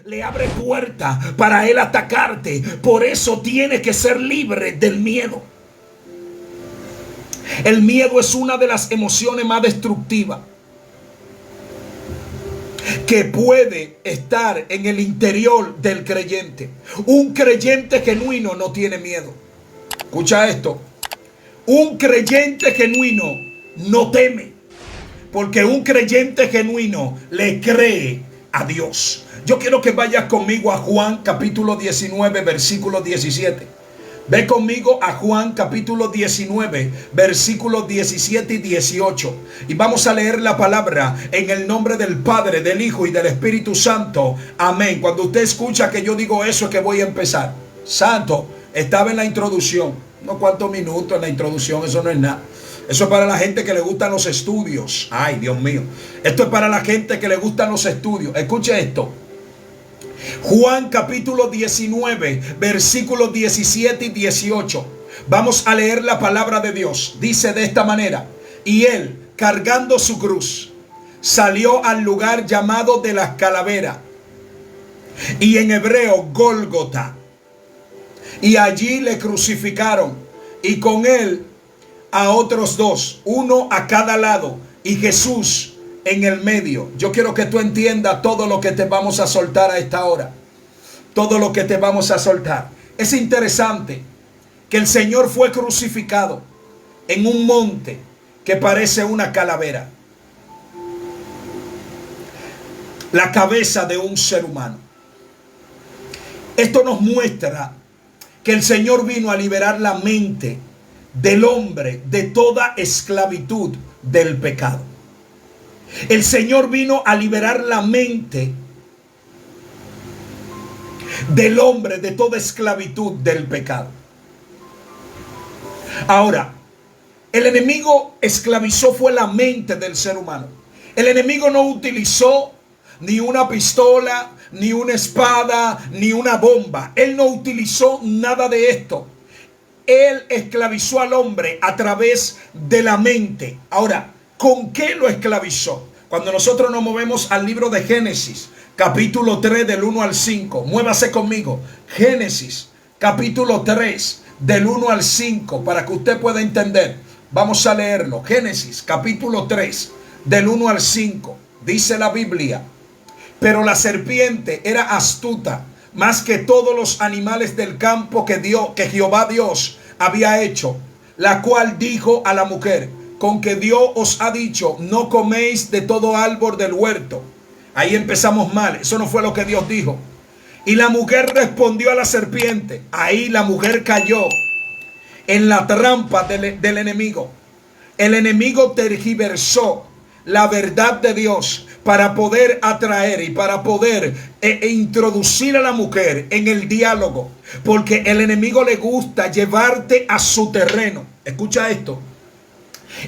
le abre puerta para él atacarte. Por eso tiene que ser libre del miedo. El miedo es una de las emociones más destructivas que puede estar en el interior del creyente. Un creyente genuino no tiene miedo. Escucha esto. Un creyente genuino no teme, porque un creyente genuino le cree a Dios. Yo quiero que vayas conmigo a Juan capítulo 19, versículo 17. Ve conmigo a Juan capítulo 19, versículos 17 y 18. Y vamos a leer la palabra en el nombre del Padre, del Hijo y del Espíritu Santo. Amén. Cuando usted escucha que yo digo eso, es que voy a empezar. Santo, estaba en la introducción. No cuántos minutos en la introducción, eso no es nada. Eso es para la gente que le gustan los estudios. Ay, Dios mío. Esto es para la gente que le gustan los estudios. Escuche esto. Juan capítulo 19, versículos 17 y 18. Vamos a leer la palabra de Dios. Dice de esta manera: y él, cargando su cruz, salió al lugar llamado de las calaveras, y en hebreo Gólgota. Y allí le crucificaron, y con él a otros dos, uno a cada lado, y Jesús en el medio. Yo quiero que tú entiendas todo lo que te vamos a soltar a esta hora. Todo lo que te vamos a soltar. Es interesante que el Señor fue crucificado en un monte que parece una calavera. La cabeza de un ser humano. Esto nos muestra que el Señor vino a liberar la mente del hombre de toda esclavitud del pecado. El Señor vino a liberar la mente del hombre de toda esclavitud del pecado. Ahora, el enemigo esclavizó fue la mente del ser humano. El enemigo no utilizó ni una pistola, ni una espada, ni una bomba. Él no utilizó nada de esto. Él esclavizó al hombre a través de la mente. Ahora, ¿con qué lo esclavizó? Cuando nosotros nos movemos al libro de Génesis, capítulo 3, del 1 al 5. Muévase conmigo. Génesis, capítulo 3, del 1 al 5, para que usted pueda entender. Vamos a leerlo. Génesis, capítulo 3, del 1 al 5. Dice la Biblia: pero la serpiente era astuta más que todos los animales del campo que Jehová Dios había hecho, la cual dijo a la mujer: con que Dios os ha dicho, no coméis de todo árbol del huerto. Ahí empezamos mal. Eso no fue lo que Dios dijo. Y la mujer respondió a la serpiente. Ahí la mujer cayó en la trampa del enemigo. El enemigo tergiversó la verdad de Dios para poder atraer y para poder introducir a la mujer en el diálogo. Porque el enemigo le gusta llevarte a su terreno. Escucha esto.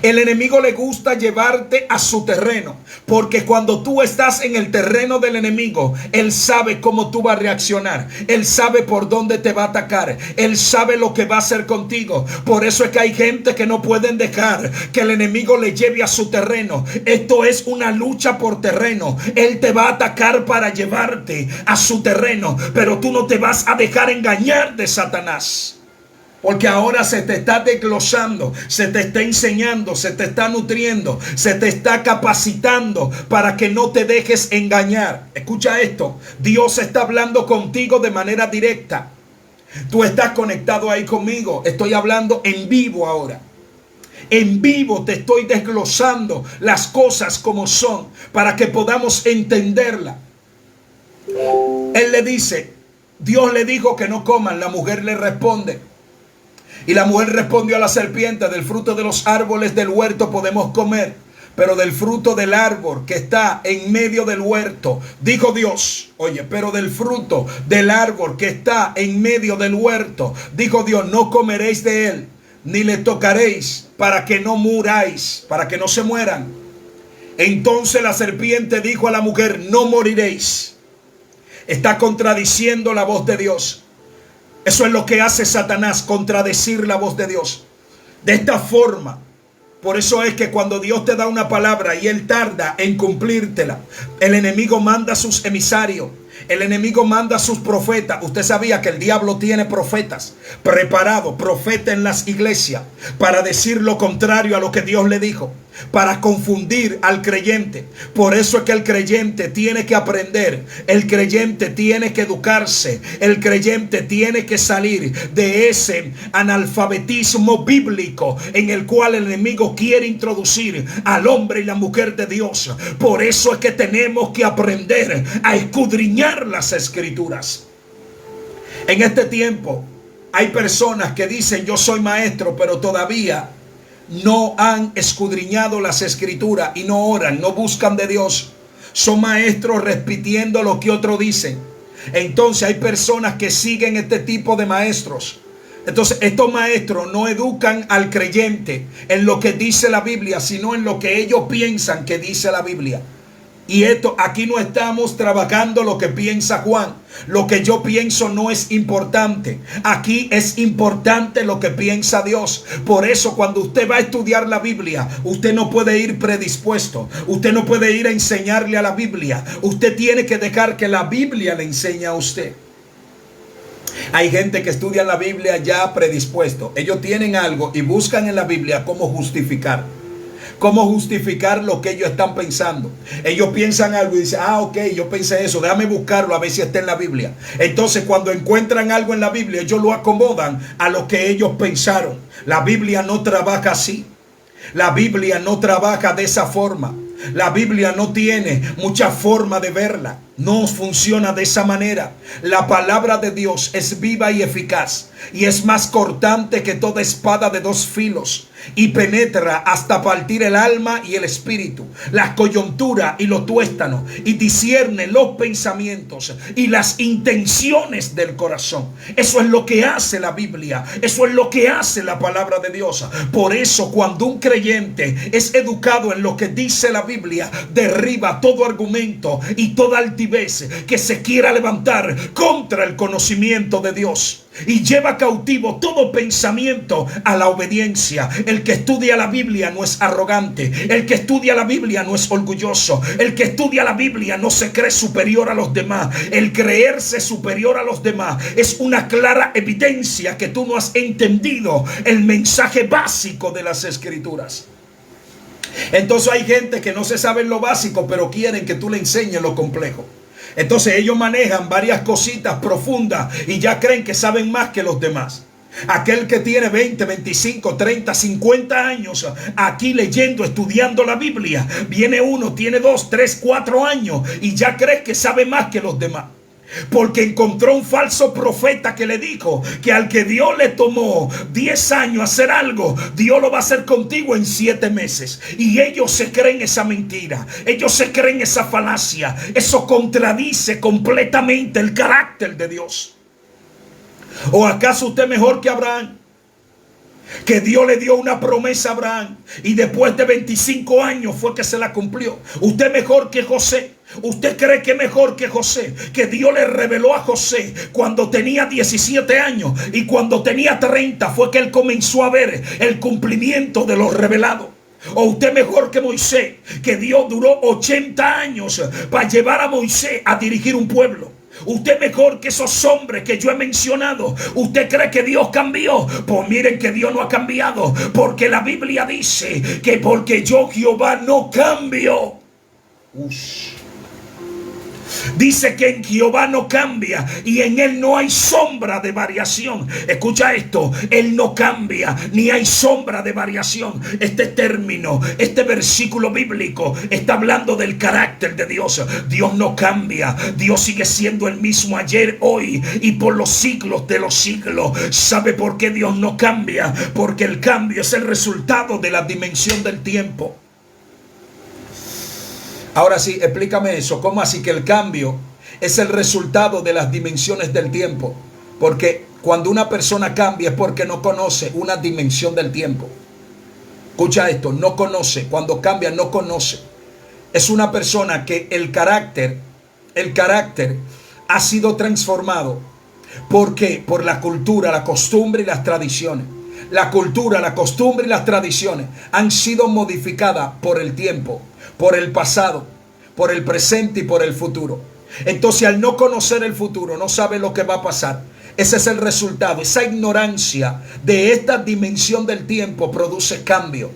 El enemigo le gusta llevarte a su terreno, porque cuando tú estás en el terreno del enemigo, él sabe cómo tú vas a reaccionar. Él sabe por dónde te va a atacar. Él sabe lo que va a hacer contigo. Por eso es que hay gente que no pueden dejar que el enemigo le lleve a su terreno. Esto es una lucha por terreno. Él te va a atacar para llevarte a su terreno, pero tú no te vas a dejar engañar de Satanás. Porque ahora se te está desglosando, se te está enseñando, se te está nutriendo, se te está capacitando para que no te dejes engañar. Escucha esto, Dios está hablando contigo de manera directa. Tú estás conectado ahí conmigo, estoy hablando en vivo ahora. En vivo te estoy desglosando las cosas como son para que podamos entenderla. Él le dice, Dios le dijo que no coman, la mujer le responde. Y la mujer respondió a la serpiente: del fruto de los árboles del huerto podemos comer, pero del fruto del árbol que está en medio del huerto, dijo Dios, oye, pero del fruto del árbol que está en medio del huerto, dijo Dios, no comeréis de él, ni le tocaréis, para que no muráis, para que no se mueran. Entonces la serpiente dijo a la mujer: no moriréis. Está contradiciendo la voz de Dios. Eso es lo que hace Satanás, contradecir la voz de Dios. De esta forma, por eso es que cuando Dios te da una palabra y él tarda en cumplírtela, el enemigo manda a sus emisarios El enemigo manda a sus profetas. Usted sabía que el diablo tiene profetas preparados, profetas en las iglesias, para decir lo contrario a lo que Dios le dijo, para confundir al creyente. Por eso es que el creyente tiene que aprender, el creyente tiene que educarse, el creyente tiene que salir de ese analfabetismo bíblico en el cual el enemigo quiere introducir al hombre y la mujer de Dios. Por eso es que tenemos que aprender a escudriñar las escrituras. En este tiempo hay personas que dicen yo soy maestro, pero todavía no han escudriñado las escrituras y no oran, no buscan de Dios. Son maestros repitiendo lo que otros dicen. Entonces hay personas que siguen este tipo de maestros. Entonces estos maestros no educan al creyente en lo que dice la Biblia, sino en lo que ellos piensan que dice la Biblia. Y esto, aquí no estamos trabajando lo que piensa Juan. Lo que yo pienso no es importante. Aquí es importante lo que piensa Dios. Por eso cuando usted va a estudiar la Biblia, usted no puede ir predispuesto. Usted no puede ir a enseñarle a la Biblia. Usted tiene que dejar que la Biblia le enseñe a usted. Hay gente que estudia la Biblia ya predispuesto. Ellos tienen algo y buscan en la Biblia cómo justificar. Cómo justificar lo que ellos están pensando. Ellos piensan algo y dicen, ok, yo pensé eso, déjame buscarlo a ver si está en la Biblia. Entonces cuando encuentran algo en la Biblia, ellos lo acomodan a lo que ellos pensaron. La Biblia no trabaja así. La Biblia no trabaja de esa forma. La Biblia no tiene mucha forma de verla. No funciona de esa manera. La palabra de Dios es viva y eficaz, y es más cortante que toda espada de dos filos, y penetra hasta partir el alma y el espíritu, las coyunturas y los tuéstanos, y discierne los pensamientos y las intenciones del corazón. Eso es lo que hace la Biblia. Eso es lo que hace la palabra de Dios. Por eso cuando un creyente es educado en lo que dice la Biblia, derriba todo argumento y toda altivez que se quiera levantar contra el conocimiento de Dios, y lleva cautivo todo pensamiento a la obediencia. El que estudia la Biblia no es arrogante. El que estudia la Biblia no es orgulloso. El que estudia la Biblia no se cree superior a los demás. El creerse superior a los demás es una clara evidencia que tú no has entendido el mensaje básico de las escrituras. Entonces hay gente que no se sabe lo básico, pero quieren que tú le enseñes lo complejo. Entonces ellos manejan varias cositas profundas y ya creen que saben más que los demás. Aquel que tiene 20, 25, 30, 50 años aquí leyendo, estudiando la Biblia, viene uno, tiene 2, 3, 4 años y ya cree que sabe más que los demás. Porque encontró un falso profeta que le dijo que al que Dios le tomó 10 años hacer algo, Dios lo va a hacer contigo en 7 meses. Y ellos se creen esa mentira. Ellos se creen esa falacia. Eso contradice completamente el carácter de Dios. ¿O acaso usted mejor que Abraham? Que Dios le dio una promesa a Abraham y después de 25 años fue que se la cumplió. Usted mejor que José. Usted cree que mejor que José, que Dios le reveló a José cuando tenía 17 años y cuando tenía 30 fue que él comenzó a ver el cumplimiento de lo revelado. O usted mejor que Moisés, que Dios duró 80 años para llevar a Moisés a dirigir un pueblo. Usted mejor que esos hombres que yo he mencionado. ¿Usted cree que Dios cambió? Pues miren que Dios no ha cambiado, porque la Biblia dice que porque yo Jehová no cambio. Dice que en Jehová no cambia y en Él no hay sombra de variación. Escucha esto, Él no cambia ni hay sombra de variación. Este término, este versículo bíblico está hablando del carácter de Dios. Dios no cambia, Dios sigue siendo el mismo ayer, hoy y por los siglos de los siglos. ¿Sabe por qué Dios no cambia? Porque el cambio es el resultado de la dimensión del tiempo. Ahora sí, explícame eso. ¿Cómo así que el cambio es el resultado de las dimensiones del tiempo? Porque cuando una persona cambia es porque no conoce una dimensión del tiempo. Escucha esto, no conoce. Cuando cambia, no conoce. Es una persona que el carácter ha sido transformado. ¿Por qué? Por la cultura, la costumbre y las tradiciones. La cultura, la costumbre y las tradiciones han sido modificadas por el tiempo, por el pasado, por el presente y por el futuro. Entonces, al no conocer el futuro, no sabe lo que va a pasar. Ese es el resultado. Esa ignorancia de esta dimensión del tiempo produce cambio.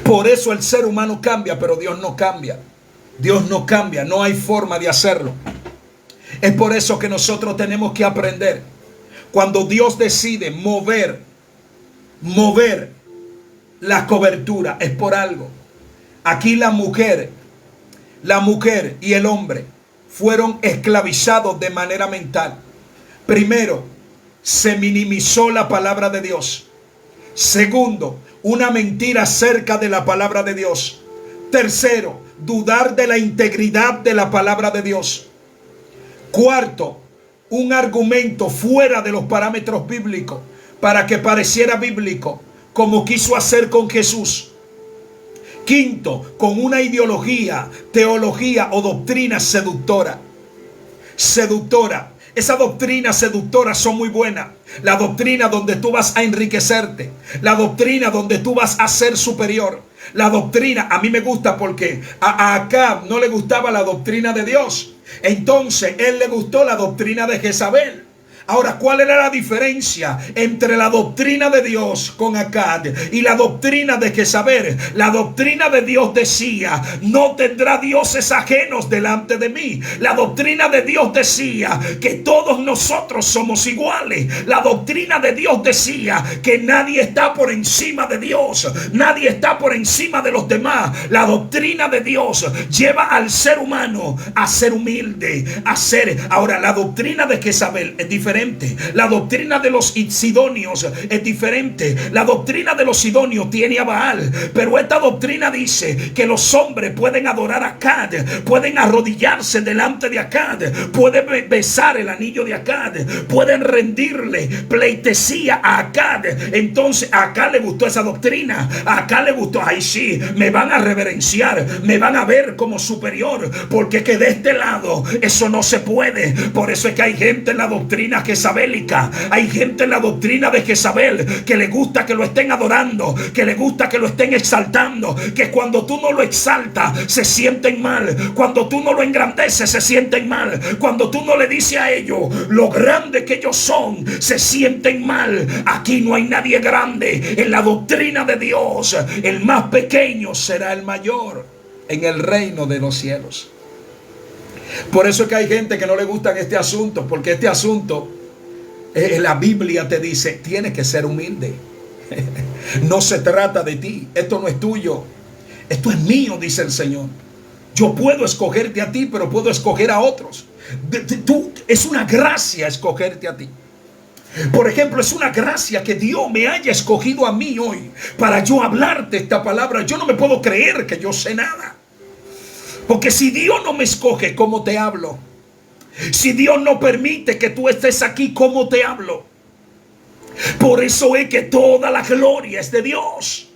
Por eso el ser humano cambia, pero Dios no cambia. Dios no cambia, no hay forma de hacerlo. Es por eso que nosotros tenemos que aprender. Cuando Dios decide mover la cobertura, es por algo. Aquí la mujer y el hombre fueron esclavizados de manera mental. Primero, se minimizó la palabra de Dios. Segundo, una mentira acerca de la palabra de Dios. Tercero, dudar de la integridad de la palabra de Dios. Cuarto, un argumento fuera de los parámetros bíblicos para que pareciera bíblico, como quiso hacer con Jesús. Quinto, con una ideología, teología o doctrina seductora. Esas doctrinas seductoras son muy buenas. La doctrina donde tú vas a enriquecerte. La doctrina donde tú vas a ser superior. La doctrina, a mí me gusta porque a Acab no le gustaba la doctrina de Dios. Entonces, él le gustó la doctrina de Jezabel. Ahora, ¿cuál era la diferencia entre la doctrina de Dios con Acab y la doctrina de Jezabel? La doctrina de Dios decía: no tendrá dioses ajenos delante de mí. La doctrina de Dios decía que todos nosotros somos iguales. La doctrina de Dios decía que nadie está por encima de Dios. Nadie está por encima de los demás. La doctrina de Dios lleva al ser humano a ser humilde, a ser... Ahora, la doctrina de Jezabel es diferente. La doctrina de los sidonios es diferente. La doctrina de los sidonios tiene a Baal, pero esta doctrina dice que los hombres pueden adorar a Acab, pueden arrodillarse delante de Acab, pueden besar el anillo de Acab, pueden rendirle pleitesía a Acab. Entonces a Acab le gustó esa doctrina. A Acab le gustó: ay, sí, me van a reverenciar, me van a ver como superior, porque que de este lado eso no se puede. Por eso es que hay gente en la doctrina jezabélica, hay gente en la doctrina de Jezabel que le gusta que lo estén adorando, que le gusta que lo estén exaltando, que cuando tú no lo exaltas se sienten mal, cuando tú no lo engrandeces se sienten mal, cuando tú no le dices a ellos lo grande que ellos son se sienten mal. Aquí no hay nadie grande. En la doctrina de Dios, el más pequeño será el mayor en el reino de los cielos. Por eso es que hay gente que no le gusta este asunto, porque este asunto, la Biblia te dice, tienes que ser humilde. No se trata de ti, esto no es tuyo, esto es mío, dice el Señor. Yo puedo escogerte a ti, pero puedo escoger a otros. Es una gracia escogerte a ti. Por ejemplo, es una gracia que Dios me haya escogido a mí hoy para yo hablarte esta palabra. Yo no me puedo creer que yo sé nada. Porque si Dios no me escoge, ¿cómo te hablo? Si Dios no permite que tú estés aquí, ¿cómo te hablo? Por eso es que toda la gloria es de Dios.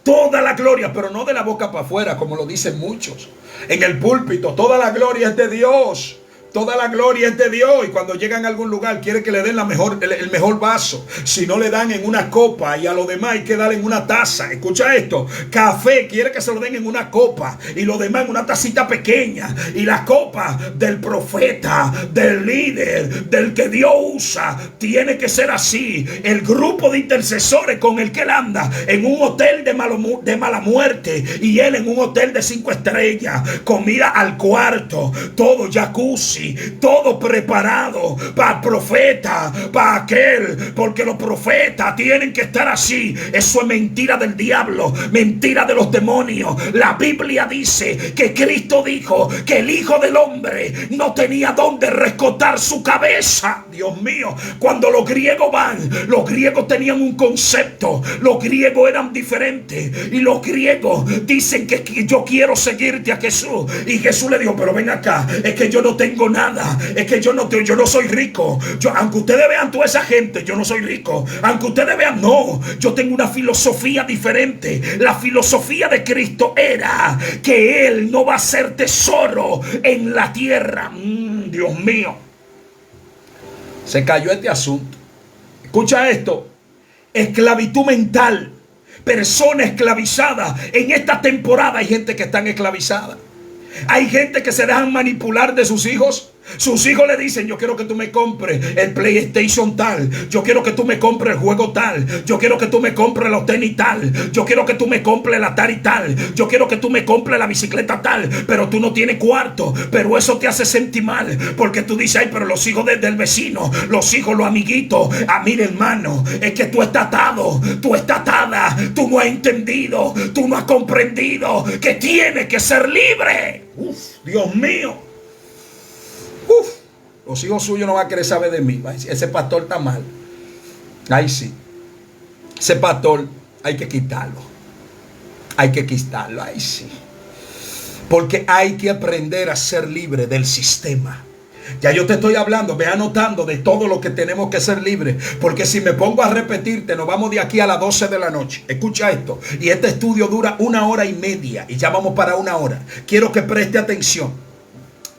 Toda la gloria, pero no de la boca para afuera, como lo dicen muchos. En el púlpito, toda la gloria es de Dios. Toda la gloria es de Dios. Y cuando llegan a algún lugar quiere que le den el mejor vaso. Si no le dan en una copa, y a lo demás hay que darle en una taza. Escucha esto: café quiere que se lo den en una copa, y lo demás en una tacita pequeña. Y la copa del profeta, del líder, del que Dios usa, tiene que ser así. El grupo de intercesores con el que él anda en un hotel de mala muerte, y él en un hotel de 5 estrellas, comida al cuarto, todo jacuzzi, todo preparado para el profeta, para aquel, porque los profetas tienen que estar así. Eso es mentira del diablo, mentira de los demonios. La Biblia dice que Cristo dijo que el Hijo del Hombre no tenía dónde rescotar su cabeza. Dios mío, cuando los griegos tenían un concepto. Los griegos eran diferentes, y los griegos dicen que yo quiero seguirte a Jesús, y Jesús le dijo: pero ven acá, es que yo no tengo nada, es que yo no soy rico. Aunque ustedes vean toda esa gente, yo no soy rico. Aunque ustedes vean, no, yo tengo una filosofía diferente. La filosofía de Cristo era que Él no va a ser tesoro en la tierra. Dios mío, se cayó este asunto. Escucha esto: esclavitud mental, persona esclavizada. En esta temporada hay gente que están esclavizadas. Hay gente que se dejan manipular de sus hijos. Sus hijos le dicen: yo quiero que tú me compres el PlayStation tal, yo quiero que tú me compres el juego tal, yo quiero que tú me compres los tenis tal, yo quiero que tú me compres el Atari tal, yo quiero que tú me compres la bicicleta tal. Pero tú no tienes cuarto. Pero eso te hace sentir mal, porque tú dices: ay, pero los hijos del vecino, los hijos, los amiguitos. Mira, hermano, es que tú estás atado, tú estás atada. Tú no has entendido, tú no has comprendido que tienes que ser libre. Dios mío. Los hijos suyos no van a querer saber de mí. Ese pastor está mal. Ay, sí. Ese pastor hay que quitarlo. Hay que quitarlo. Ay, sí. Porque hay que aprender a ser libre del sistema. Ya yo te estoy hablando, ve anotando de todo lo que tenemos que ser libres. Porque si me pongo a repetirte, nos vamos de aquí a las 12 de la noche. Escucha esto. Y este estudio dura 1 hora y media. Y ya vamos para 1 hora. Quiero que preste atención.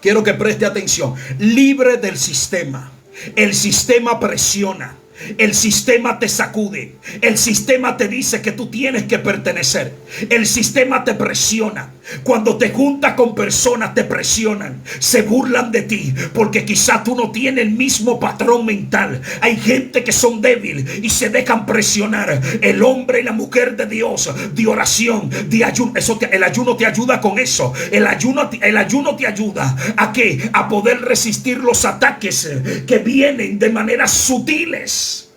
Quiero que preste atención. Libre del sistema. El sistema presiona. El sistema te sacude. El sistema te dice que tú tienes que pertenecer. El sistema te presiona. Cuando te juntas con personas te presionan. Se burlan de ti porque quizá tú no tienes el mismo patrón mental. Hay gente que son débiles y se dejan presionar. El hombre y la mujer de Dios, de oración, de ayuno. El ayuno te ayuda con eso. El ayuno te ayuda ¿a qué? A poder resistir los ataques que vienen de maneras sutiles.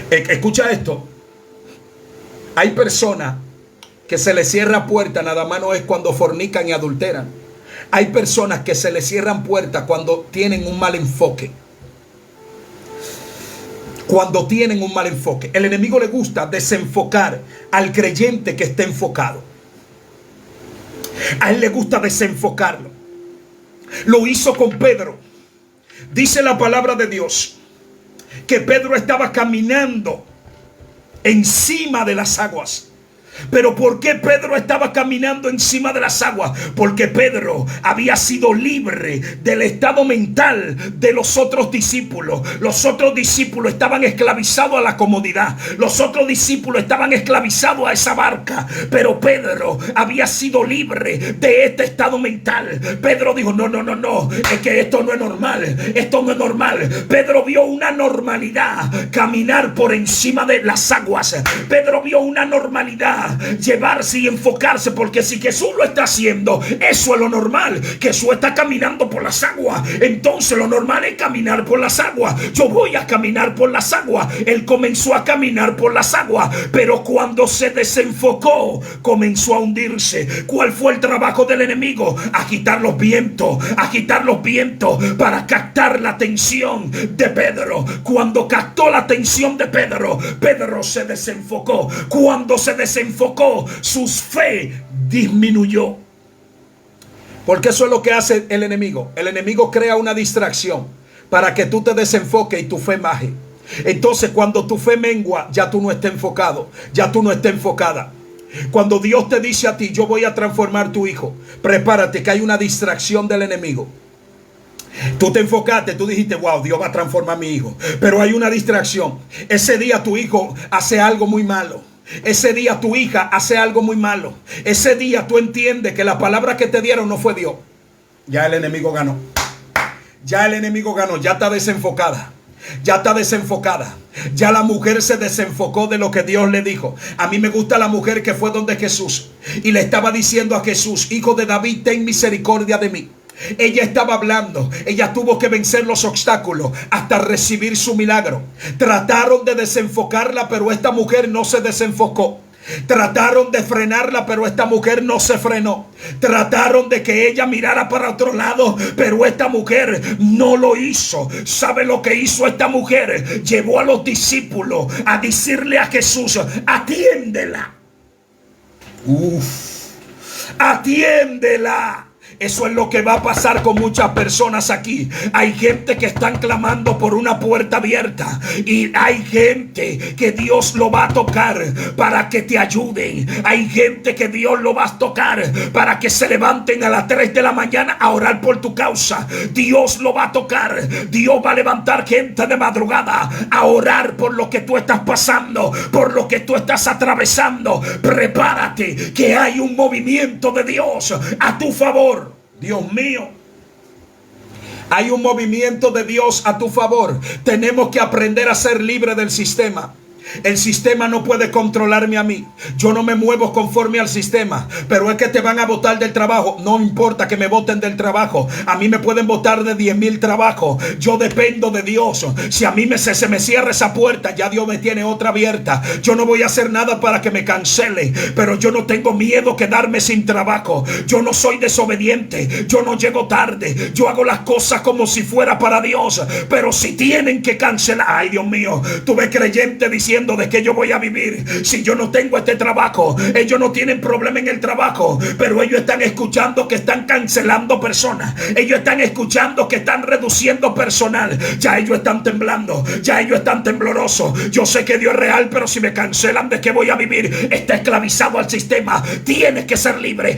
Escucha esto. Hay personas que se les cierra puerta, nada más no es cuando fornican y adulteran. Hay personas que se les cierran puertas cuando tienen un mal enfoque. Cuando tienen un mal enfoque. El enemigo le gusta desenfocar al creyente que esté enfocado. A él le gusta desenfocarlo. Lo hizo con Pedro. Dice la palabra de Dios que Pedro estaba caminando encima de las aguas. Pero ¿por qué Pedro estaba caminando encima de las aguas? Porque Pedro había sido libre del estado mental de los otros discípulos. Los otros discípulos estaban esclavizados a la comodidad. Los otros discípulos estaban esclavizados a esa barca. Pero Pedro había sido libre de este estado mental. Pedro dijo: no, es que esto no es normal. Esto no es normal. Pedro vio una normalidad caminar por encima de las aguas. Pedro vio una normalidad llevarse y enfocarse, porque si Jesús lo está haciendo, eso es lo normal. Jesús está caminando por las aguas, entonces lo normal es caminar por las aguas. Yo voy a caminar por las aguas. Él comenzó a caminar por las aguas, pero cuando se desenfocó, comenzó a hundirse. ¿Cuál fue el trabajo del enemigo? Agitar los vientos para captar la atención de Pedro. Cuando captó la atención de Pedro, Pedro se desenfocó. Cuando se desenfocó, su fe disminuyó. Porque eso es lo que hace el enemigo. El enemigo crea una distracción para que tú te desenfoques y tu fe baje. Entonces, cuando tu fe mengua, ya tú no estás enfocado, ya tú no estás enfocada. Cuando Dios te dice a ti: yo voy a transformar tu hijo, prepárate que hay una distracción del enemigo. Tú te enfocaste, tú dijiste: wow, Dios va a transformar a mi hijo. Pero hay una distracción. Ese día tu hijo hace algo muy malo. Ese día tu hija hace algo muy malo. Ese día tú entiendes que la palabra que te dieron no fue Dios. Ya el enemigo ganó. Ya el enemigo ganó. Ya está desenfocada. Ya está desenfocada. Ya la mujer se desenfocó de lo que Dios le dijo. A mí me gusta la mujer que fue donde Jesús y le estaba diciendo a Jesús: hijo de David, ten misericordia de mí. Ella estaba hablando. Ella tuvo que vencer los obstáculos hasta recibir su milagro. Trataron de desenfocarla, pero esta mujer no se desenfocó. Trataron de frenarla, pero esta mujer no se frenó. Trataron de que ella mirara para otro lado, pero esta mujer no lo hizo. ¿Sabe lo que hizo esta mujer? Llevó a los discípulos a decirle a Jesús: atiéndela. Atiéndela. Eso es lo que va a pasar con muchas personas aquí. Hay gente que están clamando por una puerta abierta, y hay gente que Dios lo va a tocar para que te ayuden. Hay gente que Dios lo va a tocar para que se levanten a las 3 de la mañana a orar por tu causa. Dios lo va a tocar. Dios va a levantar gente de madrugada a orar por lo que tú estás pasando, por lo que tú estás atravesando. Prepárate, que hay un movimiento de Dios a tu favor. Dios mío, hay un movimiento de Dios a tu favor. Tenemos que aprender a ser libres del sistema. El sistema no puede controlarme a mí. Yo no me muevo conforme al sistema. Pero es que te van a botar del trabajo. No importa que me boten del trabajo. A mí me pueden botar de 10,000 trabajos. Yo dependo de Dios. Si a mí se me cierra esa puerta, ya Dios me tiene otra abierta. Yo no voy a hacer nada para que me cancele. Pero yo no tengo miedo quedarme sin trabajo. Yo no soy desobediente. Yo no llego tarde. Yo hago las cosas como si fuera para Dios. Pero si tienen que cancelar, ay Dios mío, tuve creyente diciendo: ¿de qué yo voy a vivir si yo no tengo este trabajo? Ellos no tienen problema en el trabajo, pero ellos están escuchando que están cancelando personas. Ellos están escuchando que están reduciendo personal. Ya ellos están temblando, ya ellos están temblorosos. Yo sé que Dios es real, pero si me cancelan, ¿de qué voy a vivir? Está esclavizado al sistema. Tienes que ser libre.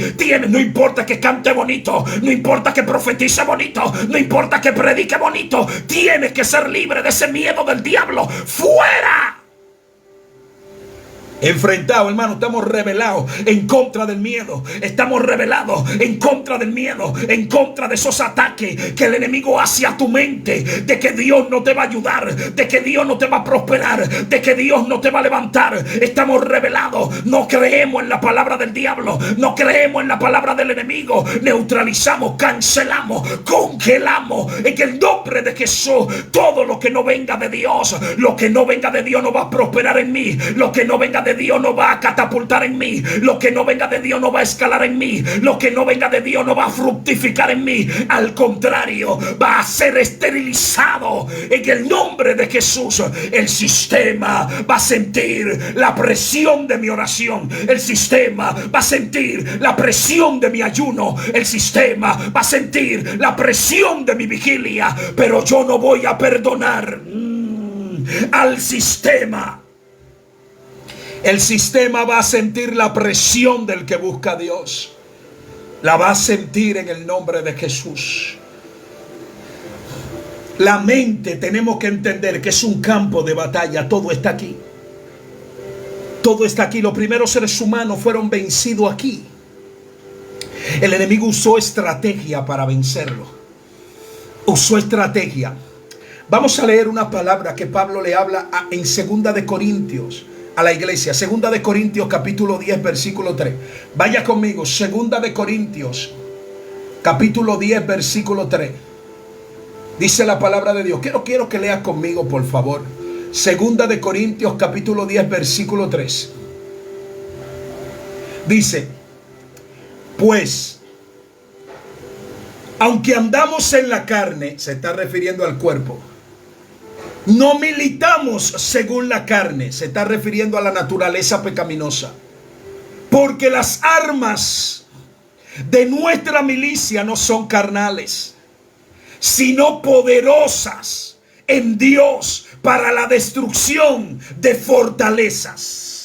No importa que cante bonito, no importa que profetice bonito, no importa que predique bonito. Tienes que ser libre de ese miedo del diablo. ¡Fuera! Enfrentado, hermano, estamos rebelados en contra del miedo. Estamos rebelados en contra del miedo, en contra de esos ataques que el enemigo hace a tu mente, de que Dios no te va a ayudar, de que Dios no te va a prosperar, de que Dios no te va a levantar. Estamos rebelados. No creemos en la palabra del diablo, no creemos en la palabra del enemigo. Neutralizamos, cancelamos, congelamos en el nombre de Jesús todo lo que no venga de Dios. Lo que no venga de Dios no va a prosperar en mí. Lo que no venga de Dios no va a catapultar en mí. Lo que no venga de Dios no va a escalar en mí. Lo que no venga de Dios no va a fructificar en mí. Al contrario, va a ser esterilizado en el nombre de Jesús. El sistema va a sentir la presión de mi oración. El sistema va a sentir la presión de mi ayuno. El sistema va a sentir la presión de mi vigilia. Pero yo no voy a perdonar al sistema. El sistema va a sentir la presión del que busca a Dios. La va a sentir en el nombre de Jesús. La mente, tenemos que entender que es un campo de batalla. Todo está aquí. Todo está aquí. Los primeros seres humanos fueron vencidos aquí. El enemigo usó estrategia para vencerlo. Usó estrategia. Vamos a leer una palabra que Pablo le habla en 2 de Corintios a la iglesia. 2 de Corintios capítulo 10 versículo 3. Vaya conmigo. 2 de Corintios capítulo 10 versículo 3. Dice la palabra de Dios. Quiero que leas conmigo, por favor. 2 de Corintios capítulo 10 versículo 3. Dice: pues, aunque andamos en la carne, se está refiriendo al cuerpo, no militamos según la carne, se está refiriendo a la naturaleza pecaminosa. Porque las armas de nuestra milicia no son carnales, sino poderosas en Dios para la destrucción de fortalezas.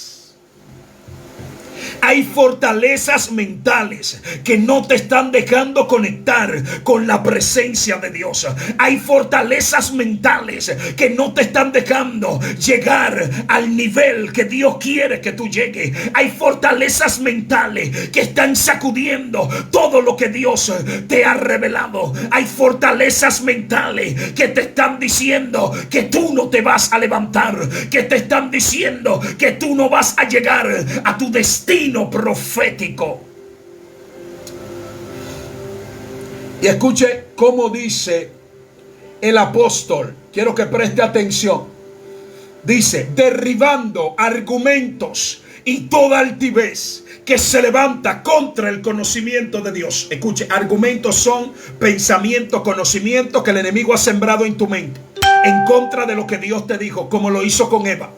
Hay fortalezas mentales que no te están dejando conectar con la presencia de Dios. Hay fortalezas mentales que no te están dejando llegar al nivel que Dios quiere que tú llegues. Hay fortalezas mentales que están sacudiendo todo lo que Dios te ha revelado. Hay fortalezas mentales que te están diciendo que tú no te vas a levantar, que te están diciendo que tú no vas a llegar a tu destino profético. Y escuche cómo dice el apóstol. Quiero que preste atención. Dice: derribando argumentos y toda altivez que se levanta contra el conocimiento de Dios. Escuche, argumentos son pensamientos, conocimientos que el enemigo ha sembrado en tu mente en contra de lo que Dios te dijo, como lo hizo con Eva.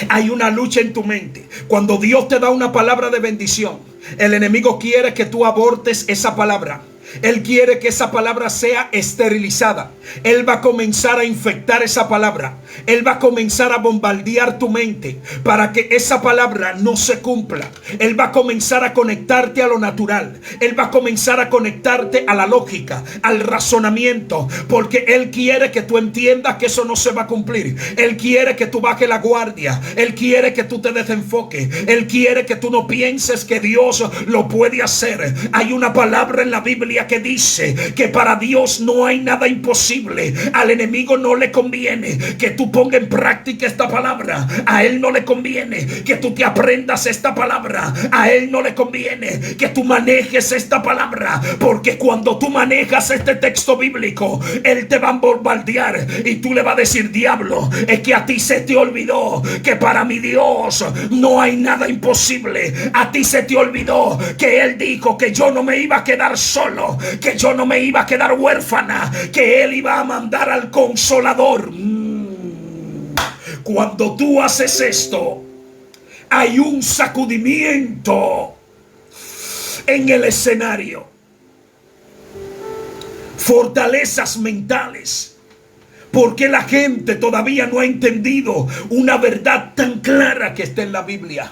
Hay una lucha en tu mente. Cuando Dios te da una palabra de bendición, El enemigo quiere que tú abortes esa palabra. Él quiere que esa palabra sea esterilizada. Él va a comenzar a infectar esa palabra. Él va a comenzar a bombardear tu mente para que esa palabra no se cumpla. Él va a comenzar a conectarte a lo natural. Él va a comenzar a conectarte a la lógica, al razonamiento, porque Él quiere que tú entiendas que eso no se va a cumplir. Él quiere que tú bajes la guardia. Él quiere que tú te desenfoques. Él quiere que tú no pienses que Dios lo puede hacer. Hay una palabra en la Biblia que dice que para Dios no hay nada imposible. Al enemigo no le conviene que tú pongas en práctica esta palabra. A él no le conviene que tú te aprendas esta palabra. A él no le conviene que tú manejes esta palabra, porque cuando tú manejas este texto bíblico, él te va a bombardear y tú le vas a decir: diablo, es que a ti se te olvidó que para mi Dios no hay nada imposible. A ti se te olvidó que él dijo que yo no me iba a quedar solo, que yo no me iba a quedar huérfana, que él iba a mandar al Consolador. Cuando tú haces esto, hay un sacudimiento en el escenario. Fortalezas mentales, porque la gente todavía no ha entendido una verdad tan clara que está en la Biblia.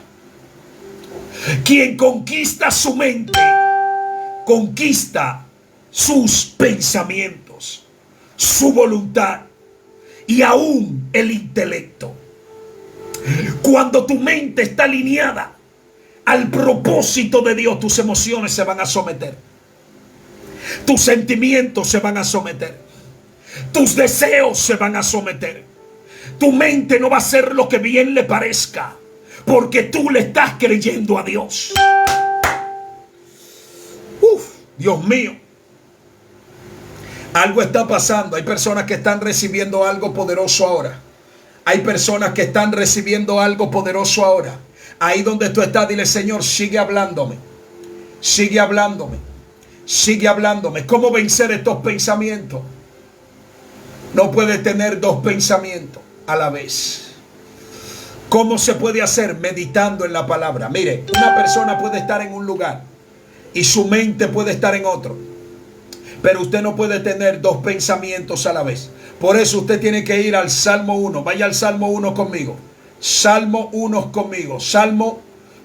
Quien conquista su mente, conquista sus pensamientos, su voluntad y aún el intelecto. Cuando tu mente está alineada al propósito de Dios, tus emociones se van a someter, tus sentimientos se van a someter, tus deseos se van a someter. Tu mente no va a hacer lo que bien le parezca, porque tú le estás creyendo a Dios. Dios mío, algo está pasando. Hay personas que están recibiendo algo poderoso ahora. Hay personas que están recibiendo algo poderoso ahora. Ahí donde tú estás, dile: Señor, sigue hablándome. Sigue hablándome. Sigue hablándome. ¿Cómo vencer estos pensamientos? No puedes tener dos pensamientos a la vez. ¿Cómo se puede hacer? Meditando en la palabra. Mire, una persona puede estar en un lugar y su mente puede estar en otro, pero usted no puede tener dos pensamientos a la vez. Por eso usted tiene que ir al Salmo 1. Vaya al Salmo 1 conmigo. Salmo 1 conmigo. Salmo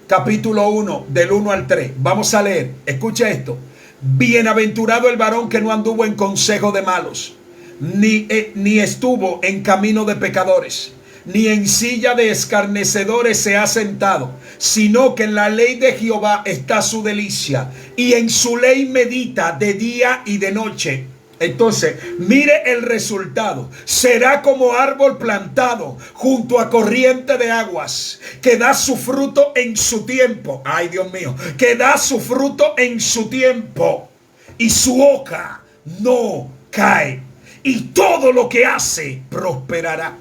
capítulo 1, del 1 al 3. Vamos a leer. Escucha esto. Bienaventurado el varón que no anduvo en consejo de malos, ni estuvo en camino de pecadores, ni en silla de escarnecedores se ha sentado, sino que en la ley de Jehová está su delicia, y en su ley medita de día y de noche. Entonces, mire el resultado. Será como árbol plantado junto a corriente de aguas, que da su fruto en su tiempo. Ay, Dios mío, que da su fruto en su tiempo, y su hoja no cae, y todo lo que hace prosperará.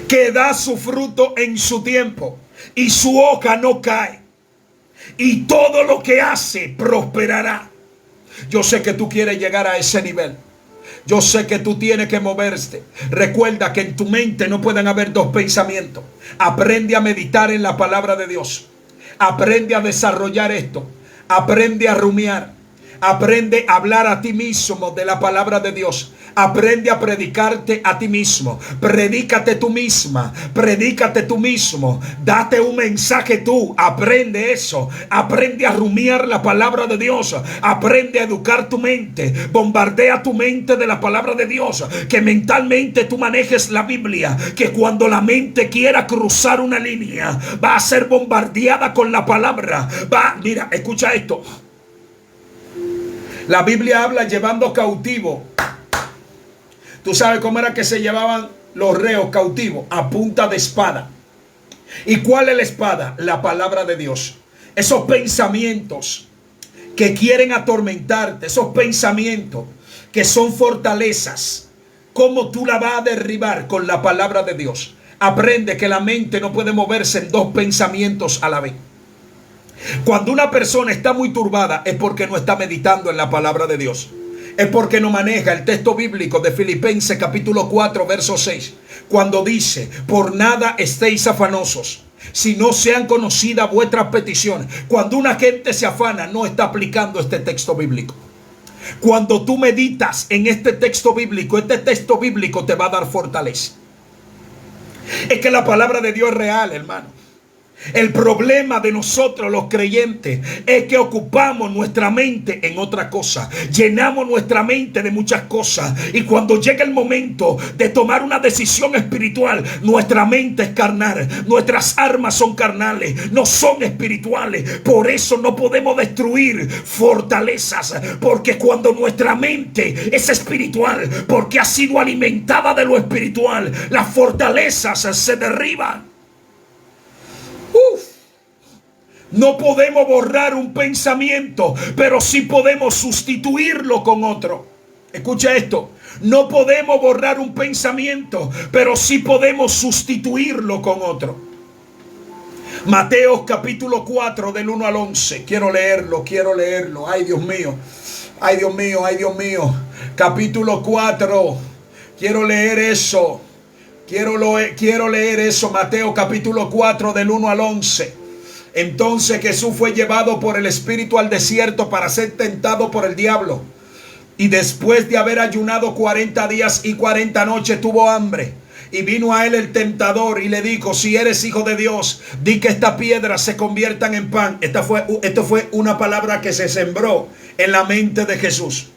Que da su fruto en su tiempo, y su hoja no cae, y todo lo que hace prosperará. Yo sé que tú quieres llegar a ese nivel. Yo sé que tú tienes que moverte. Recuerda que en tu mente no pueden haber dos pensamientos. Aprende a meditar en la palabra de Dios. Aprende a desarrollar esto. Aprende a rumiar. Aprende a hablar a ti mismo de la palabra de Dios. Aprende a predicarte a ti mismo. Predícate tú misma. Predícate tú mismo. Date un mensaje tú. Aprende eso. Aprende a rumiar la palabra de Dios. Aprende a educar tu mente. Bombardea tu mente de la palabra de Dios. Que mentalmente tú manejes la Biblia. Que cuando la mente quiera cruzar una línea, va a ser bombardeada con la palabra. Mira, escucha esto. La Biblia habla llevando cautivo. ¿Tú sabes cómo era que se llevaban los reos cautivos? A punta de espada. ¿Y cuál es la espada? La palabra de Dios. Esos pensamientos que quieren atormentarte, esos pensamientos que son fortalezas, ¿cómo tú la vas a derribar? Con la palabra de Dios. Aprende que la mente no puede moverse en dos pensamientos a la vez. Cuando una persona está muy turbada es porque no está meditando en la palabra de Dios. Es porque no maneja el texto bíblico de Filipenses capítulo 4 verso 6. Cuando dice: por nada estéis afanosos, si no sean conocidas vuestras peticiones. Cuando una gente se afana, no está aplicando este texto bíblico. Cuando tú meditas en este texto bíblico te va a dar fortaleza. Es que la palabra de Dios es real, hermano. El problema de nosotros los creyentes es que ocupamos nuestra mente en otra cosa. Llenamos nuestra mente de muchas cosas. Y cuando llega el momento de tomar una decisión espiritual, nuestra mente es carnal. Nuestras armas son carnales, no son espirituales. Por eso no podemos destruir fortalezas. Porque cuando nuestra mente es espiritual, porque ha sido alimentada de lo espiritual, las fortalezas se derriban. No podemos borrar un pensamiento, pero sí podemos sustituirlo con otro. Escucha esto. No podemos borrar un pensamiento, pero sí podemos sustituirlo con otro. Mateo capítulo 4 del 1 al 11. Quiero leerlo. Ay, Dios mío. Capítulo 4. Quiero leer eso. Quiero leer eso. Mateo capítulo 4 del 1 al 11. Entonces Jesús fue llevado por el Espíritu al desierto para ser tentado por el diablo. Y después de haber ayunado 40 días y 40 noches tuvo hambre. Y vino a él el tentador y le dijo: si eres hijo de Dios, di que estas piedras se conviertan en pan. Esto fue una palabra que se sembró en la mente de Jesús.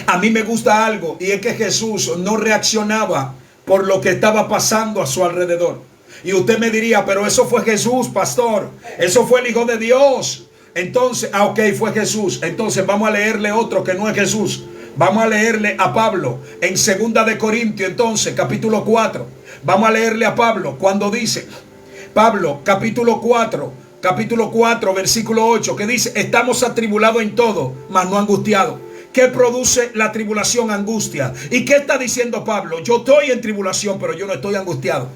A mí me gusta algo, y es que Jesús no reaccionaba por lo que estaba pasando a su alrededor. Y usted me diría: pero eso fue Jesús, pastor. Eso fue el Hijo de Dios. Entonces, ok, fue Jesús. Entonces vamos a leerle otro que no es Jesús. Vamos a leerle a Pablo en 2 de Corintios, entonces, capítulo 4. Vamos a leerle a Pablo cuando dice, Pablo, capítulo 4, versículo 8, que dice: estamos atribulados en todo, mas no angustiados. ¿Qué produce la tribulación? Angustia. ¿Y qué está diciendo Pablo? Yo estoy en tribulación, pero yo no estoy angustiado.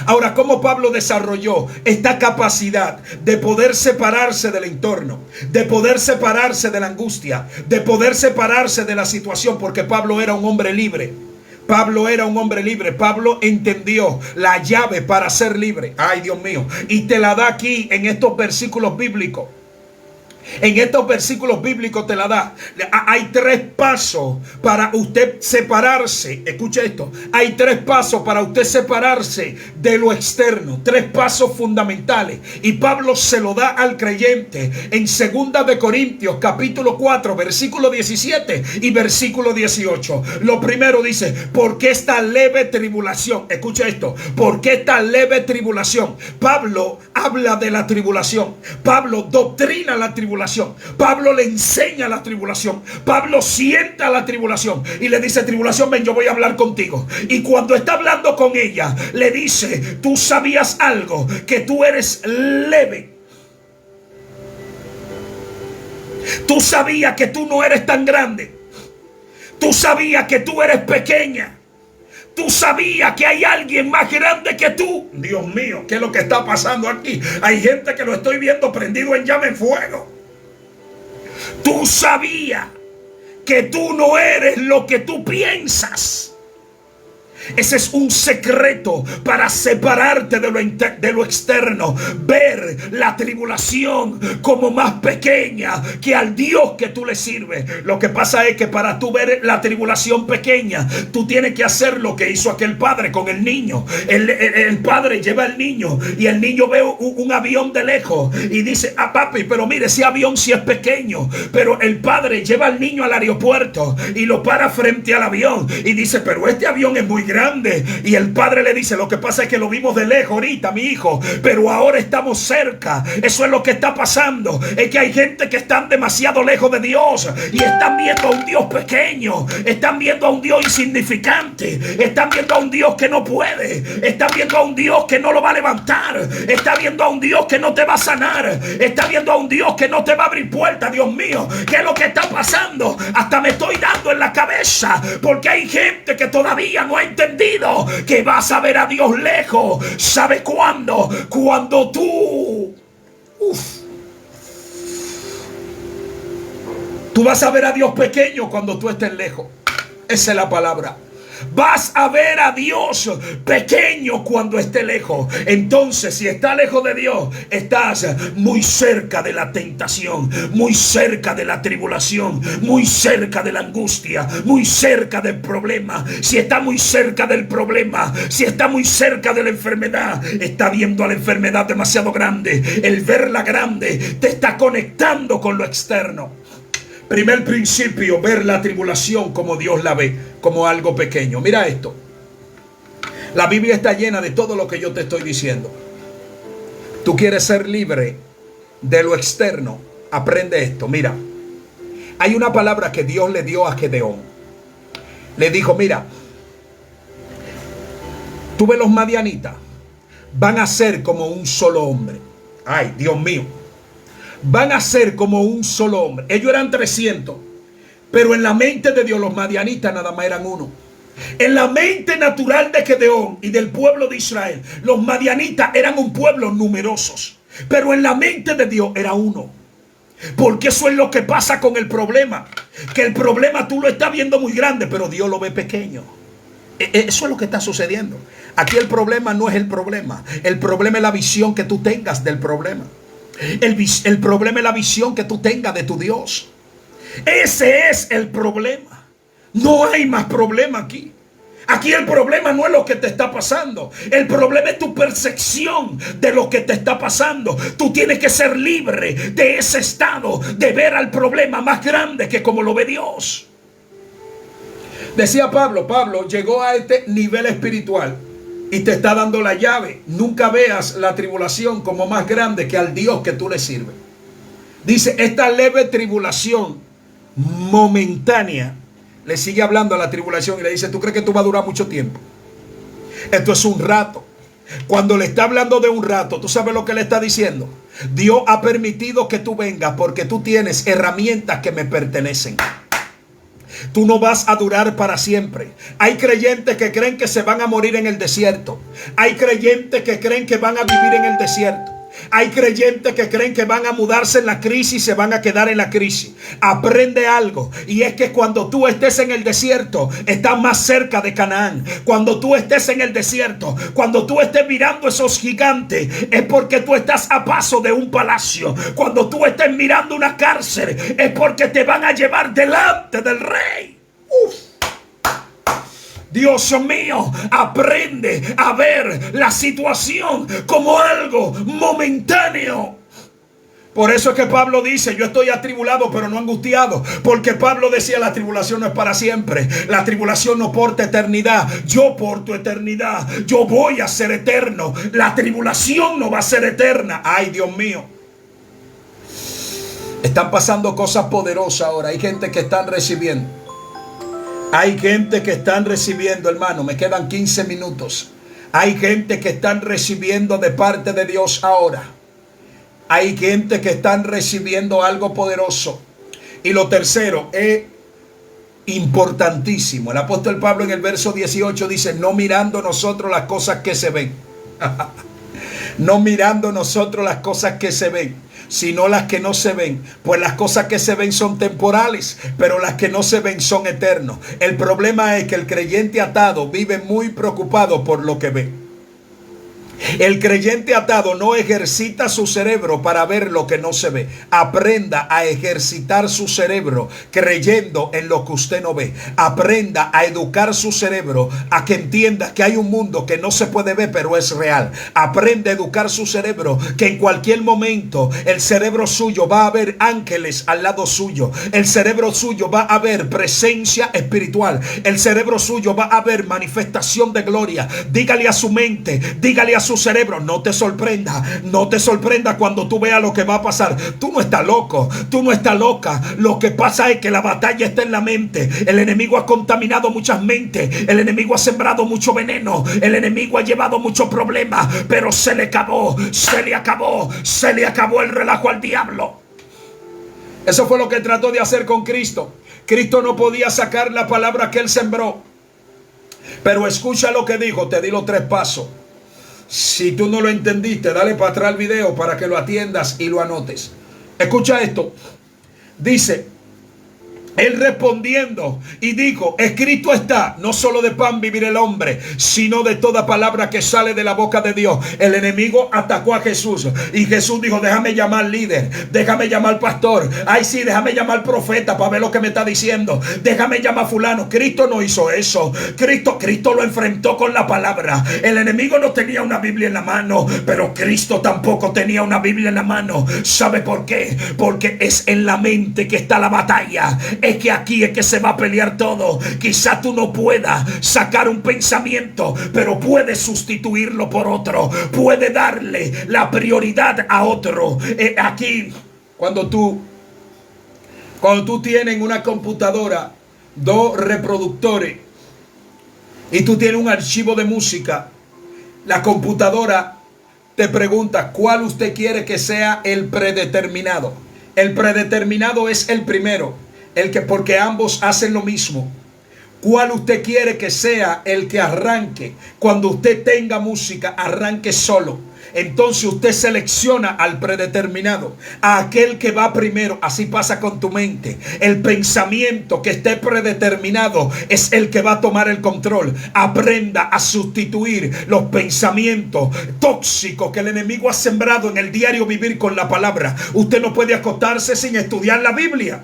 Ahora, ¿cómo Pablo desarrolló esta capacidad de poder separarse del entorno, de poder separarse de la angustia, de poder separarse de la situación? Porque Pablo era un hombre libre. Pablo entendió la llave para ser libre. Ay, Dios mío. Y te la da aquí en estos versículos bíblicos. En estos versículos bíblicos te la da. Hay 3 pasos para usted separarse. Escucha esto. Hay 3 pasos para usted separarse de lo externo. 3 pasos fundamentales. Y Pablo se lo da al creyente en 2 de Corintios capítulo 4 versículo 17 y versículo 18. Lo primero dice: ¿por qué esta leve tribulación? Escucha esto. ¿Por qué esta leve tribulación? Pablo habla de la tribulación. Pablo doctrina la tribulación. Pablo le enseña la tribulación. Pablo sienta la tribulación y le dice: tribulación, ven, yo voy a hablar contigo. Y cuando está hablando con ella, le dice: tú sabías algo, que tú eres leve. Tú sabías que tú no eres tan grande. Tú sabías que tú eres pequeña. Tú sabías que hay alguien más grande que tú. Dios mío, ¿qué es lo que está pasando aquí? Hay gente que lo estoy viendo prendido en llama en fuego. Tú sabías que tú no eres lo que tú piensas. Ese es un secreto para separarte de lo externo. Ver la tribulación como más pequeña que al Dios que tú le sirves. Lo que pasa es que para tú ver la tribulación pequeña, tú tienes que hacer lo que hizo aquel padre con el niño. El padre lleva al niño y el niño ve un avión de lejos y dice: ah, papi, pero mire, ese avión sí es pequeño. Pero el padre lleva al niño al aeropuerto y lo para frente al avión y dice: pero este avión es muy grande. Y el padre le dice: lo que pasa es que lo vimos de lejos ahorita, mi hijo, pero ahora estamos cerca. Eso es lo que está pasando. Es que hay gente que están demasiado lejos de Dios y están viendo a un Dios pequeño, están viendo a un Dios insignificante, están viendo a un Dios que no puede, están viendo a un Dios que no lo va a levantar, está viendo a un Dios que no te va a sanar, está viendo a un Dios que no te va a abrir puertas. Dios mío, ¿qué es lo que está pasando? Hasta me estoy dando en la cabeza, porque hay gente que todavía no ha entendido que vas a ver a Dios lejos. ¿Sabe cuándo? Cuando tú vas a ver a Dios pequeño cuando tú estés lejos. Esa es la palabra. Vas a ver a Dios pequeño cuando esté lejos. Entonces, si estás lejos de Dios, estás muy cerca de la tentación, muy cerca de la tribulación, muy cerca de la angustia, muy cerca del problema. Si está muy cerca del problema, si está muy cerca de la enfermedad, está viendo a la enfermedad demasiado grande. El verla grande te está conectando con lo externo. Primer principio, ver la tribulación como Dios la ve, como algo pequeño. Mira esto. La Biblia está llena de todo lo que yo te estoy diciendo. Tú quieres ser libre de lo externo. Aprende esto. Mira, hay una palabra que Dios le dio a Gedeón. Le dijo, mira, tú ves los madianitas, van a ser como un solo hombre. Ay, Dios mío. Van a ser como un solo hombre. Ellos eran 300, pero en la mente de Dios los madianitas nada más eran uno. En la mente natural de Gedeón y del pueblo de Israel, los madianitas eran un pueblo numerosos, pero en la mente de Dios era uno. Porque eso es lo que pasa con el problema, que el problema tú lo estás viendo muy grande, pero Dios lo ve pequeño. Eso es lo que está sucediendo. Aquí el problema no es el problema es la visión que tú tengas del problema. El problema es la visión que tú tengas de tu Dios. Ese es el problema. No hay más problema aquí. Aquí el problema no es lo que te está pasando. El problema es tu percepción de lo que te está pasando. Tú tienes que ser libre de ese estado de ver al problema más grande que como lo ve Dios. Decía Pablo llegó a este nivel espiritual y te está dando la llave. Nunca veas la tribulación como más grande que al Dios que tú le sirves. Dice, esta leve tribulación momentánea, le sigue hablando a la tribulación y le dice, ¿tú crees que tú vas a durar mucho tiempo? Esto es un rato. Cuando le está hablando de un rato, ¿tú sabes lo que le está diciendo? Dios ha permitido que tú vengas porque tú tienes herramientas que me pertenecen. Tú no vas a durar para siempre. Hay creyentes que creen que se van a morir en el desierto. Hay creyentes que creen que van a vivir en el desierto. Hay creyentes que creen que van a mudarse en la crisis y se van a quedar en la crisis. Aprende algo, y es que cuando tú estés en el desierto, estás más cerca de Canaán. Cuando tú estés en el desierto, cuando tú estés mirando esos gigantes, es porque tú estás a paso de un palacio. Cuando tú estés mirando una cárcel, es porque te van a llevar delante del rey. Dios mío, aprende a ver la situación como algo momentáneo. Por eso es que Pablo dice, yo estoy atribulado pero no angustiado. Porque Pablo decía, la tribulación no es para siempre. La tribulación no porta eternidad. Yo porto eternidad. Yo voy a ser eterno. La tribulación no va a ser eterna. Ay, Dios mío. Están pasando cosas poderosas ahora. Hay gente que están recibiendo. Hay gente que están recibiendo, hermano, me quedan 15 minutos. Hay gente que están recibiendo de parte de Dios ahora. Hay gente que están recibiendo algo poderoso. Y lo tercero es importantísimo. El apóstol Pablo en el verso 18 dice, no mirando nosotros las cosas que se ven. No mirando nosotros las cosas que se ven, sino las que no se ven. Pues las cosas que se ven son temporales, pero las que no se ven son eternos. El problema es que el creyente atado vive muy preocupado por lo que ve. El creyente atado no ejercita su cerebro para ver lo que no se ve. Aprenda a ejercitar su cerebro creyendo en lo que usted no ve. Aprenda a educar su cerebro a que entienda que hay un mundo que no se puede ver pero es real. Aprenda a educar su cerebro que en cualquier momento el cerebro suyo va a ver ángeles al lado suyo. El cerebro suyo va a ver presencia espiritual. El cerebro suyo va a ver manifestación de gloria. Dígale a su mente, dígale a su cerebro, no te sorprenda cuando tú veas lo que va a pasar. Tú no estás loco, tú no estás loca. Lo que pasa es que la batalla está en la mente. El enemigo ha contaminado muchas mentes. El enemigo ha sembrado mucho veneno. El enemigo ha llevado muchos problemas, pero se le acabó el relajo al diablo. Eso fue lo que trató de hacer con Cristo. Cristo no podía sacar la palabra que él sembró. Pero escucha lo que dijo, te di los 3 pasos. Si tú no lo entendiste, dale para atrás el video para que lo atiendas y lo anotes. Escucha esto. Dice, Él respondiendo y dijo: escrito está, no solo de pan vivirá el hombre, sino de toda palabra que sale de la boca de Dios. El enemigo atacó a Jesús y Jesús dijo: déjame llamar líder, déjame llamar pastor, ay sí, déjame llamar profeta para ver lo que me está diciendo, déjame llamar fulano. Cristo no hizo eso. Cristo lo enfrentó con la palabra. El enemigo no tenía una Biblia en la mano, pero Cristo tampoco tenía una Biblia en la mano. ¿Sabe por qué? Porque es en la mente que está la batalla. Es que aquí es que se va a pelear todo. Quizá tú no puedas sacar un pensamiento, pero puedes sustituirlo por otro. Puede darle la prioridad a otro. Aquí, cuando tú tienes en una computadora dos reproductores y tú tienes un archivo de música, la computadora te pregunta cuál usted quiere que sea el predeterminado. El predeterminado es el primero, porque ambos hacen lo mismo. ¿Cuál usted quiere que sea el que arranque? Cuando usted tenga música, arranque solo. Entonces usted selecciona al predeterminado, a aquel que va primero. Así pasa con tu mente. El pensamiento que esté predeterminado es el que va a tomar el control. Aprenda a sustituir los pensamientos tóxicos que el enemigo ha sembrado en el diario vivir con la palabra. Usted no puede acostarse sin estudiar la Biblia.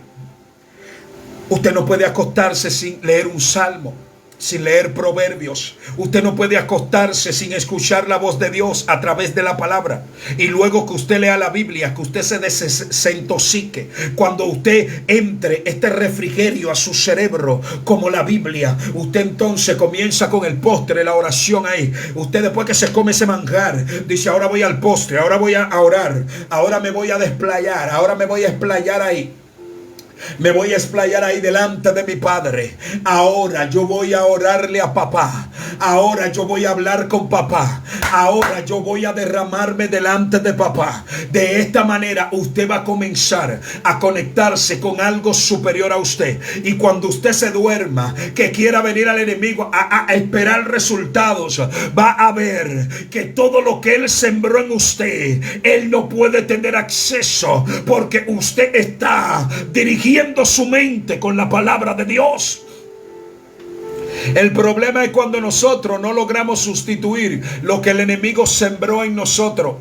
Usted no puede acostarse sin leer un salmo, sin leer proverbios. Usted no puede acostarse sin escuchar la voz de Dios a través de la palabra. Y luego que usted lea la Biblia, que usted se desintoxique. Cuando usted entre este refrigerio a su cerebro como la Biblia, usted entonces comienza con el postre, la oración ahí. Usted después que se come ese manjar, dice: ahora voy al postre, ahora voy a orar, ahora me voy a desplayar, ahora me voy a explayar ahí. Me voy a explayar ahí delante de mi Padre. Ahora yo voy a orarle a papá. Ahora yo voy a hablar con papá. Ahora yo voy a derramarme delante de papá. De esta manera usted va a comenzar a conectarse con algo superior a usted. Y cuando usted se duerma, que quiera venir al enemigo a esperar resultados, va a ver que todo lo que él sembró en usted, él no puede tener acceso, porque usted está dirigiendo su mente con la palabra de Dios. El problema es cuando nosotros no logramos sustituir lo que el enemigo sembró en nosotros.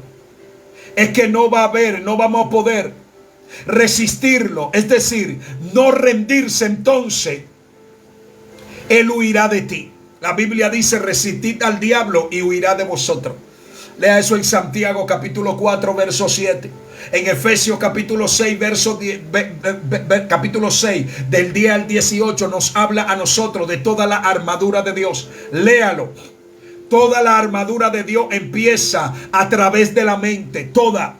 Es que no vamos a poder resistirlo. Es decir, no rendirse. Entonces él huirá de ti. La Biblia dice: resistid al diablo y huirá de vosotros. Lea eso en Santiago capítulo 4 verso 7. En Efesios capítulo 6 capítulo 6 del 10 al 18 nos habla a nosotros de toda la armadura de Dios. Léalo. Toda la armadura de Dios empieza a través de la mente. Toda.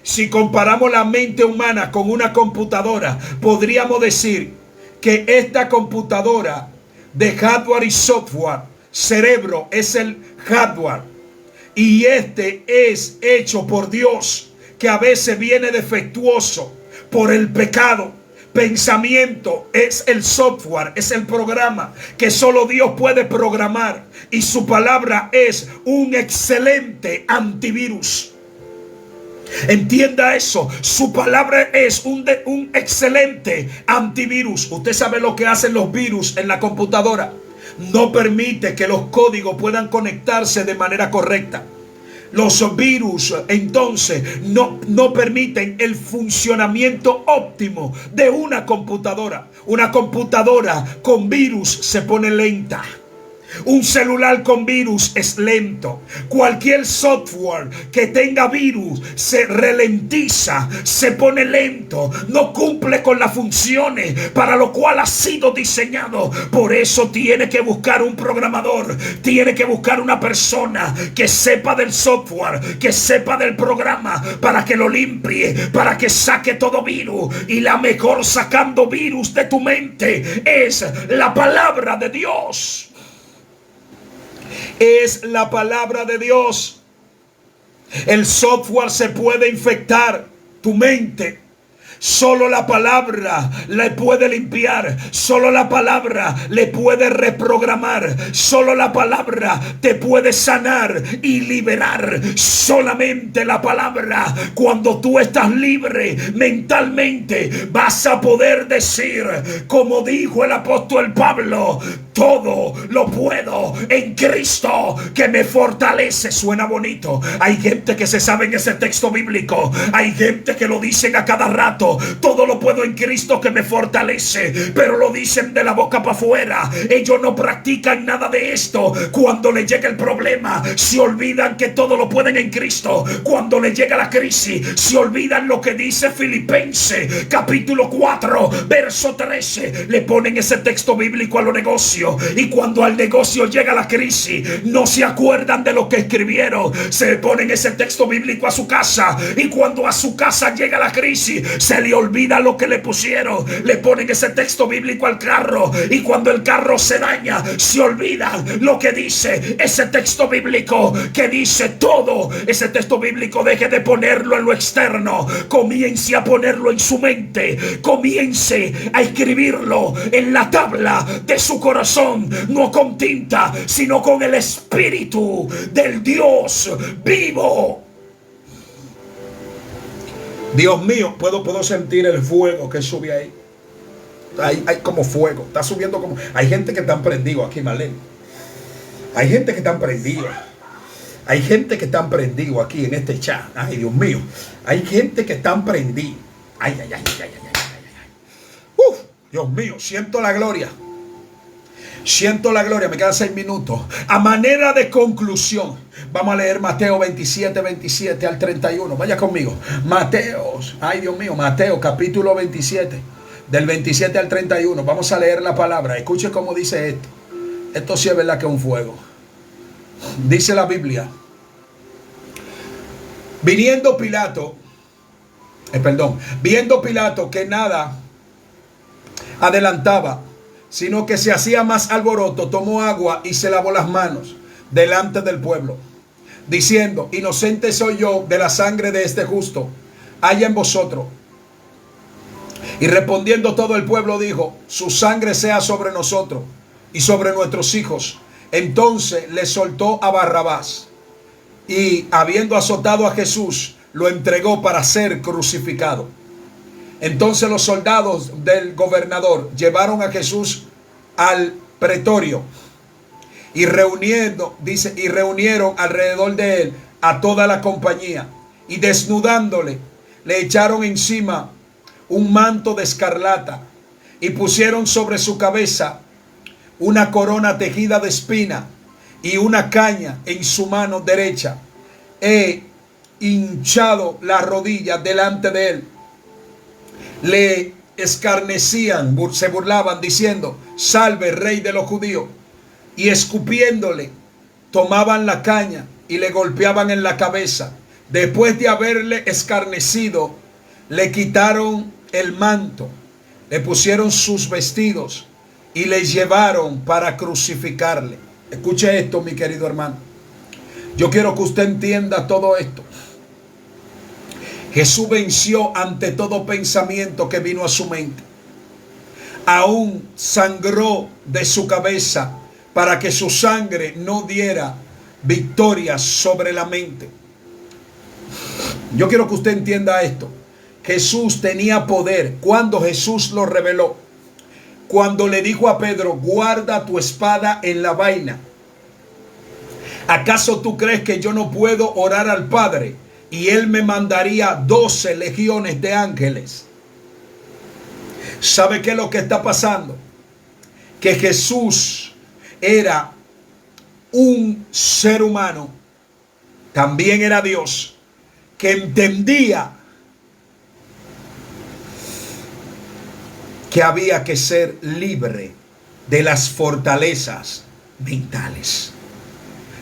Si comparamos la mente humana con una computadora, podríamos decir que esta computadora de hardware y software, cerebro es el hardware, y este es hecho por Dios, que a veces viene defectuoso por el pecado. Pensamiento es el software, es el programa que solo Dios puede programar, y su palabra es un excelente antivirus. Entienda eso. Su palabra es un excelente antivirus. Usted sabe lo que hacen los virus en la computadora. No permite que los códigos puedan conectarse de manera correcta. Los virus entonces no permiten el funcionamiento óptimo de una computadora. Una computadora con virus se pone lenta. Un celular con virus es lento. Cualquier software que tenga virus se ralentiza, se pone lento, no cumple con las funciones para lo cual ha sido diseñado. Por eso tiene que buscar un programador, tiene que buscar una persona que sepa del software, que sepa del programa, para que lo limpie, para que saque todo virus. Y la mejor sacando virus de tu mente es la palabra de Dios. Es la palabra de Dios. El software se puede infectar, tu mente Solo la palabra le puede limpiar. Solo la palabra le puede reprogramar. Solo la palabra te puede sanar y liberar. Solamente la palabra. Cuando tú estás libre mentalmente, vas a poder decir, como dijo el apóstol Pablo: todo lo puedo en Cristo que me fortalece. Suena bonito. Hay gente que se sabe en ese texto bíblico. Hay gente que lo dicen a cada rato. Todo lo puedo en Cristo que me fortalece. Pero lo dicen de la boca para afuera. Ellos no practican nada de esto. Cuando le llega el problema, se olvidan que todo lo pueden en Cristo. Cuando le llega la crisis, se olvidan lo que dice Filipenses capítulo 4 verso 13. Le ponen ese texto bíblico a los negocios. Y cuando al negocio llega la crisis, no se acuerdan de lo que escribieron. Se ponen ese texto bíblico a su casa. Y cuando a su casa llega la crisis, se le olvida lo que le pusieron. Le ponen ese texto bíblico al carro. Y cuando el carro se daña, se olvidan lo que dice ese texto bíblico, que dice todo. Ese texto bíblico, deje de ponerlo en lo externo. Comience a ponerlo en su mente. Comience a escribirlo en la tabla de su corazón. No con tinta, sino con el Espíritu del Dios vivo. Dios mío, puedo sentir el fuego que sube ahí. Hay como fuego, está subiendo como... Hay gente que están prendidos aquí, Marlene. Hay gente que están prendidos. Hay gente que están prendidos aquí en este chat. Ay, Dios mío. Hay gente que están prendidos. Ay. Dios mío, siento la gloria. Siento la gloria. Me quedan 6 minutos. A manera de conclusión, vamos a leer Mateo 27 al 31. Vaya conmigo. Mateo, ay Dios mío, Mateo capítulo 27, del 27 al 31. Vamos a leer la palabra. Escuche cómo dice esto. Esto sí es verdad que es un fuego. Dice la Biblia: viendo Pilato que nada adelantaba, sino que se hacía más alboroto, tomó agua y se lavó las manos delante del pueblo, diciendo: inocente soy yo de la sangre de este justo, haya en vosotros. Y respondiendo todo el pueblo dijo: su sangre sea sobre nosotros y sobre nuestros hijos. Entonces le soltó a Barrabás, y habiendo azotado a Jesús, lo entregó para ser crucificado. Entonces los soldados del gobernador llevaron a Jesús al pretorio y reunieron alrededor de él a toda la compañía, y desnudándole le echaron encima un manto de escarlata y pusieron sobre su cabeza una corona tejida de espina y una caña en su mano derecha. E hinchado las rodillas delante de él, le escarnecían, se burlaban, diciendo: salve, rey de los judíos. Y escupiéndole, tomaban la caña y le golpeaban en la cabeza. Después de haberle escarnecido, le quitaron el manto, le pusieron sus vestidos y le llevaron para crucificarle. Escuche esto, mi querido hermano. Yo quiero que usted entienda todo esto. Jesús venció ante todo pensamiento que vino a su mente. Aún sangró de su cabeza para que su sangre no diera victoria sobre la mente. Yo quiero que usted entienda esto. Jesús tenía poder cuando Jesús lo reveló. Cuando le dijo a Pedro: guarda tu espada en la vaina. ¿Acaso tú crees que yo no puedo orar al Padre y Él me mandaría 12 legiones de ángeles? ¿Sabe qué es lo que está pasando? Que Jesús era un ser humano, también era Dios, que entendía que había que ser libre de las fortalezas mentales.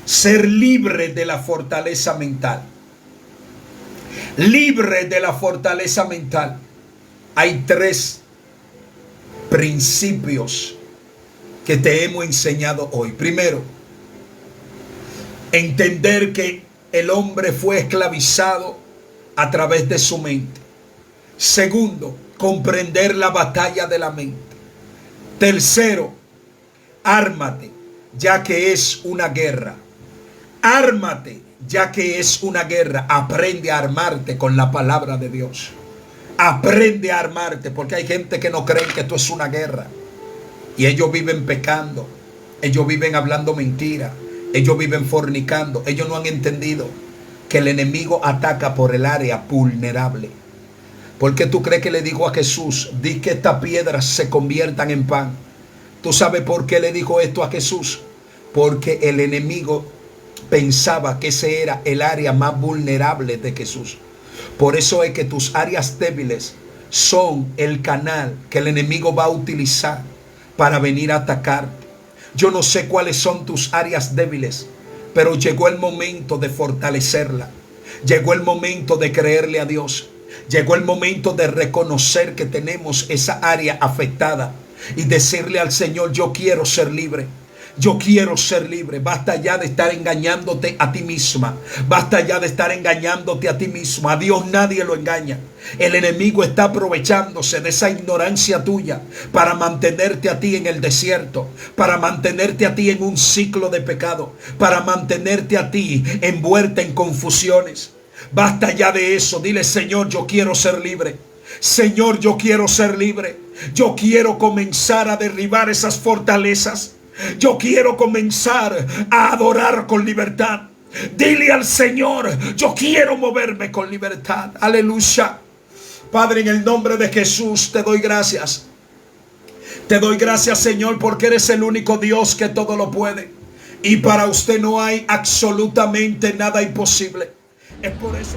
Ser libre de la fortaleza mental. Libre de la fortaleza mental. Hay 3 principios que te hemos enseñado hoy. Primero, entender que el hombre fue esclavizado a través de su mente. Segundo, comprender la batalla de la mente. Tercero, ármate, ya que es una guerra. Ármate, ya que es una guerra. Aprende a armarte con la palabra de Dios. Aprende a armarte, porque hay gente que no cree que esto es una guerra. Y ellos viven pecando. Ellos viven hablando mentira. Ellos viven fornicando. Ellos no han entendido que el enemigo ataca por el área vulnerable. ¿Por qué tú crees que le dijo a Jesús, di que estas piedras se conviertan en pan? ¿Tú sabes por qué le dijo esto a Jesús? Porque el enemigo pensaba que ese era el área más vulnerable de Jesús. Por eso es que tus áreas débiles son el canal que el enemigo va a utilizar para venir a atacarte. Yo no sé cuáles son tus áreas débiles, pero llegó el momento de fortalecerla. Llegó el momento de creerle a Dios. Llegó el momento de reconocer que tenemos esa área afectada y decirle al Señor, yo quiero ser libre. Yo quiero ser libre. Basta ya de estar engañándote a ti misma. Basta ya de estar engañándote a ti mismo. A Dios nadie lo engaña. El enemigo está aprovechándose de esa ignorancia tuya para mantenerte a ti en el desierto, para mantenerte a ti en un ciclo de pecado, para mantenerte a ti envuelta en confusiones. Basta ya de eso. Dile, Señor, yo quiero ser libre. Señor, yo quiero ser libre. Yo quiero comenzar a derribar esas fortalezas. Yo quiero comenzar a adorar con libertad. Dile al Señor, yo quiero moverme con libertad. Aleluya. Padre, en el nombre de Jesús te doy gracias. Te doy gracias, Señor, porque eres el único Dios que todo lo puede. Y para usted no hay absolutamente nada imposible. Es por eso.